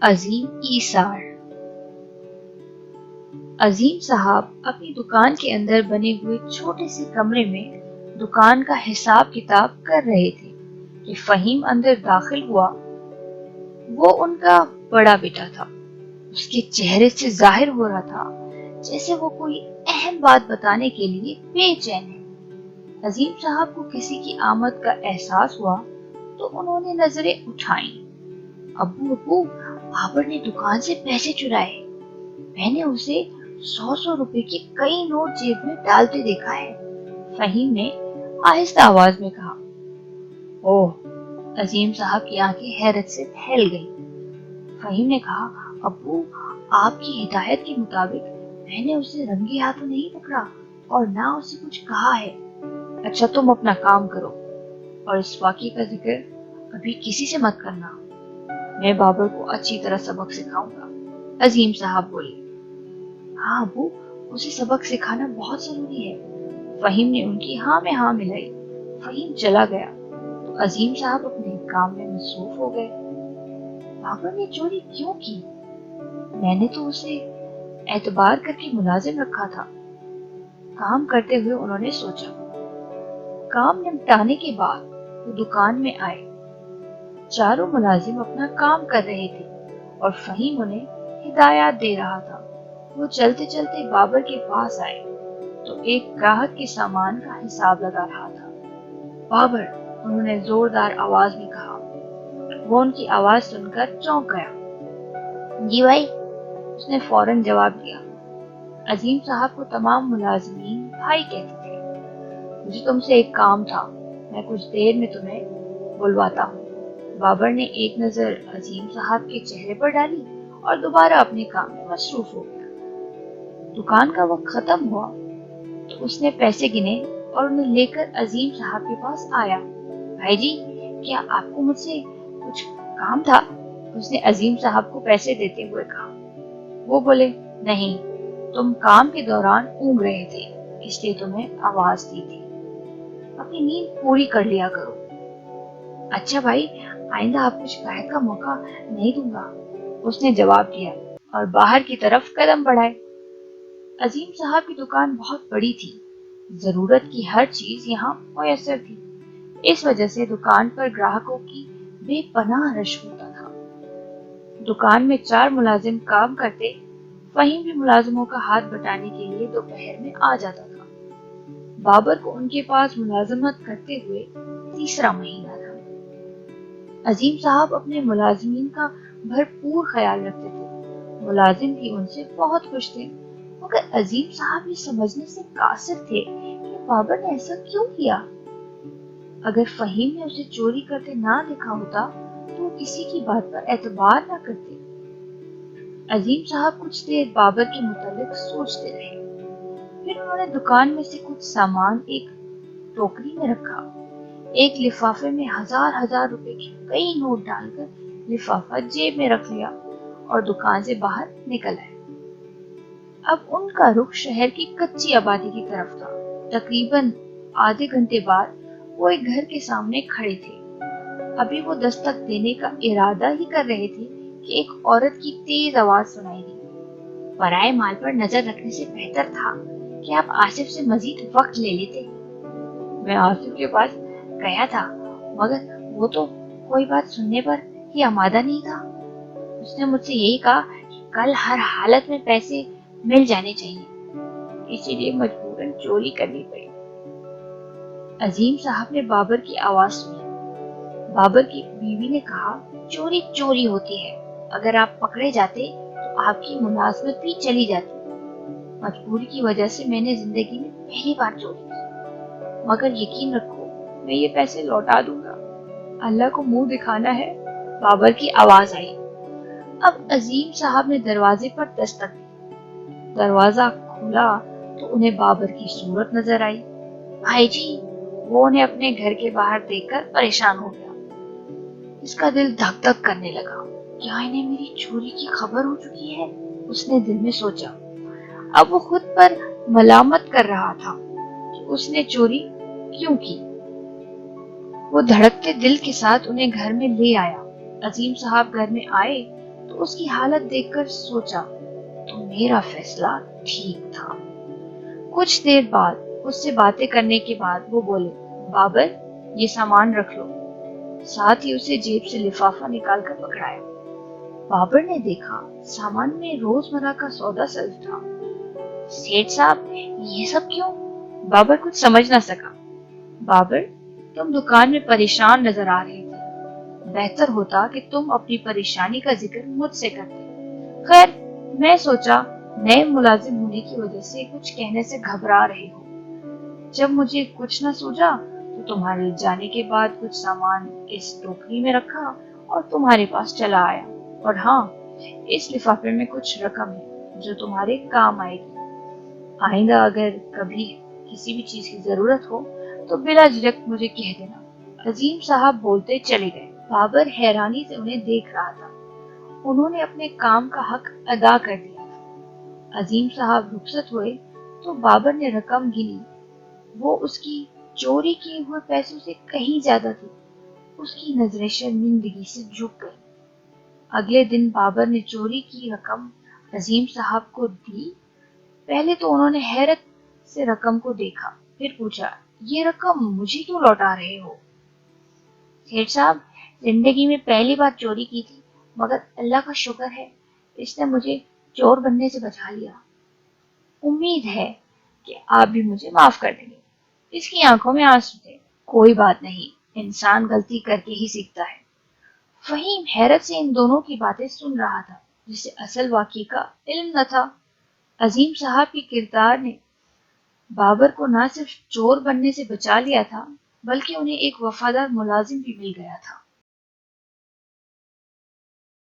عظیم ایثار۔ عظیم صاحب اپنی دکان کے اندر بنے ہوئے چھوٹے سے کمرے میں دکان کا حساب کتاب کر رہے تھے کہ فہیم اندر داخل ہوا۔ وہ ان کا بڑا بیٹا تھا۔ اس کے چہرے سے ظاہر ہو رہا تھا جیسے وہ کوئی اہم بات بتانے کے لیے بے چین ہے۔ عظیم صاحب کو کسی کی آمد کا احساس ہوا تو انہوں نے نظریں اٹھائیں۔ ابو بابر نے دکان سے پیسے چرائے، میں نے اسے 100 روپے کے کئی نوٹ جیب میں ڈالتے دیکھا ہے، فہیم نے آہستہ آواز میں کہا۔ اوہ! عظیم صاحب کی آنکھیں حیرت سے پھیل گئیں۔ فہیم نے کہا، ابو آپ کی ہدایت کے مطابق میں نے اسے رنگے ہاتھوں نہیں پکڑا اور نہ اسے کچھ کہا ہے۔ اچھا تم اپنا کام کرو اور اس واقعے کا ذکر ابھی کسی سے مت کرنا، میں بابر کو اچھی طرح سبق سکھاؤں گا۔ عظیم صاحب بولے۔ ہاں ابو، اسے سبق سکھانا بہت ضروری ہے۔ فہیم نے ان کی ہاں میں ہاں ملائی۔ فہیم چلا گیا تو عظیم صاحب اپنے کام میں مصروف ہو گئے۔ بابر نے چوری کیوں کی؟ میں نے تو اسے اعتبار کر کے ملازم رکھا تھا۔ کام کرتے ہوئے انہوں نے سوچا۔ کام نمٹانے کے بعد وہ دکان میں آئے۔ چاروں ملازم اپنا کام کر رہے تھے اور فہیم انہیں ہدایات دے رہا تھا۔ وہ چلتے چلتے بابر کے پاس آئے تو ایک گراہک کے سامان کا حساب لگا رہا تھا۔ بابر، انہوں نے زوردار آواز میں کہا۔ وہ ان کی آواز سن کر چونک گیا۔ جی بھائی، اس نے فوراً جواب دیا۔ عظیم صاحب کو تمام ملازمین بھائی کہتے تھے۔ مجھے تم سے ایک کام تھا، میں کچھ دیر میں تمہیں بلواتا ہوں۔ بابر نے ایک نظر عظیم صاحب کے چہرے پر ڈالی اور دوبارہ اپنے کام میں مصروف ہو گیا۔ دکان کا وقت ختم ہوا تو اس نے پیسے گنے اور انہیں لے کر عظیم صاحب کے پاس آیا۔ بھائی جی، کیا آپ کو مجھ سے کچھ کام تھا؟ اس نے عظیم صاحب کو پیسے دیتے ہوئے کہا۔ وہ بولے، نہیں، تم کام کے دوران اونگ رہے تھے اس لیے تمہیں آواز دی تھی، اپنی نیند پوری کر لیا کرو۔ اچھا بھائی، آئندہ آپ کو شکایت کا موقع نہیں دوں گا، اس نے جواب دیا اور باہر کی طرف قدم بڑھائے۔ عظیم صاحب کی دکان بہت بڑی تھی، ضرورت کی ہر چیز یہاں میسر تھی، اس وجہ سے دکان پر گراہکوں کی بے پناہ رش ہوتا تھا۔ دکان میں 4 ملازم کام کرتے، فہیم بھی ملازموں کا ہاتھ بٹانے کے لیے دوپہر میں آ جاتا تھا۔ بابر کو ان کے پاس ملازمت کرتے ہوئے 3 مہینہ تھا۔ عظیم صاحب اپنے ملازمین کا بھرپور خیال رکھتے تھے، ملازم بھی ان سے بہت خوش تھے، مگر عظیم صاحب یہ سمجھنے سے قاصر تھے کہ بابر نے ایسا کیوں کیا۔ اگر فہیم نے اسے چوری کرتے نہ دیکھا ہوتا تو وہ کسی کی بات پر اعتبار نہ کرتے۔ عظیم صاحب کچھ دیر بابر کے متعلق سوچتے رہے، پھر انہوں نے دکان میں سے کچھ سامان ایک ٹوکری میں رکھا، ایک لفافے میں 1000 روپے کے کئی نوٹ ڈال کر لفافہ جیب میں رکھ لیا اور دکان سے باہر نکل آئے۔ اب ان کا رخ شہر کی کچی آبادی کی طرف تھا۔ تقریباً آدھے گھنٹے بعد وہ ایک گھر کے سامنے کھڑے تھے۔ ابھی وہ دستک دینے کا ارادہ ہی کر رہے تھے کہ ایک عورت کی تیز آواز سنائی دی۔ پرائے مال پر نظر رکھنے سے بہتر تھا کہ آپ آصف سے مزید وقت لے لیتے۔ میں آصف کے پاس گیا تھا مگر وہ تو کوئی بات سننے پر ہی آمادہ نہیں تھا۔ اس نے مجھ سے یہی کہا کہ کل ہر حالت میں پیسے مل جانے چاہیے، اسی لیے مجبوراً چوری کرنی پڑی۔ عظیم صاحب نے بابر کی آواز سنی۔ بابر کی بیوی نے کہا، چوری چوری ہوتی ہے، اگر آپ پکڑے جاتے تو آپ کی ملازمت بھی چلی جاتی۔ مجبوری کی وجہ سے میں نے زندگی میں پہلی بار چوری کی، مگر یقین رکھو میں یہ پیسے لوٹا دوں گا، اللہ کو منہ دکھانا ہے۔ بابر کی آواز آئی۔ اب عظیم صاحب نے دروازے پر دستک دی۔ دروازہ کھلا تو انہیں بابر کی صورت نظر آئی۔ بھائی جی، وہ انہیں اپنے گھر کے باہر دیکھ کر پریشان ہو گیا۔ اس کا دل دھک دھک کرنے لگا، کیا انہیں میری چوری کی خبر ہو چکی ہے؟ اس نے دل میں سوچا۔ اب وہ خود پر ملامت کر رہا تھا کہ اس نے چوری کیوں کی۔ وہ دھڑکتے دل کے ساتھ انہیں گھر میں لے آیا۔ عظیم صاحب گھر میں آئے تو اس کی حالت دیکھ کر سوچا تو میرا فیصلہ ٹھیک تھا۔ کچھ دیر بعد اس سے باتیں کرنے کے بعد وہ بولے، بابر یہ سامان رکھ لو، ساتھ ہی اسے جیب سے لفافہ نکال کر پکڑایا۔ بابر نے دیکھا سامان میں روزمرہ کا سودا سلف تھا۔ سیٹھ صاحب یہ سب کیوں؟ بابر کچھ سمجھ نہ سکا۔ بابر تم دکان میں پریشان نظر آ رہے تھے، بہتر ہوتا کہ تم اپنی پریشانی کا ذکر مجھ سے کرتے۔ خیر میں سوچا نئے ملازم ہونے کی وجہ سے کچھ کہنے سے گھبرا رہے ہو۔ جب مجھے کچھ نہ سوجا تو تمہارے جانے کے بعد کچھ سامان اس ٹوکری میں رکھا اور تمہارے پاس چلا آیا۔ اور ہاں، اس لفافے میں کچھ رقم ہے جو تمہارے کام آئے گی۔ آئندہ اگر کبھی کسی بھی چیز کی ضرورت ہو تو بلا جھجک مجھے کہہ دینا۔ عظیم صاحب بولتے چلے گئے۔ بابر حیرانی سے انہیں دیکھ رہا تھا۔ انہوں نے اپنے کام کا حق ادا کر دیا تھا۔ عظیم صاحب رخصت ہوئے تو بابر نے رقم گنی۔ وہ اس کی چوری کیے ہوئے پیسوں سے کہیں زیادہ تھی۔ اس کی نظریں شرمندگی سے جھک گئی۔ اگلے دن بابر نے چوری کی رقم عظیم صاحب کو دی۔ پہلے تو انہوں نے حیرت سے رقم کو دیکھا، پھر پوچھا، یہ رقم مجھے کیوں لوٹا رہے ہو؟ سیٹھ صاحب زندگی میں پہلی بار چوری کی تھی، مگر اللہ کا شکر ہے اس نے مجھے چور بننے سے بچا لیا۔ امید ہے کہ آپ بھی مجھے معاف کر دیں گے۔ اس کی آنکھوں میں آنسو تھے۔ کوئی بات نہیں، انسان غلطی کر کے ہی سیکھتا ہے۔ فہیم حیرت سے ان دونوں کی باتیں سن رہا تھا، جسے اصل واقعے کا علم نہ تھا۔ عظیم صاحب کی کردار نے بابر کو نہ صرف چور بننے سے بچا لیا تھا، بلکہ انہیں ایک وفادار ملازم بھی مل گیا تھا۔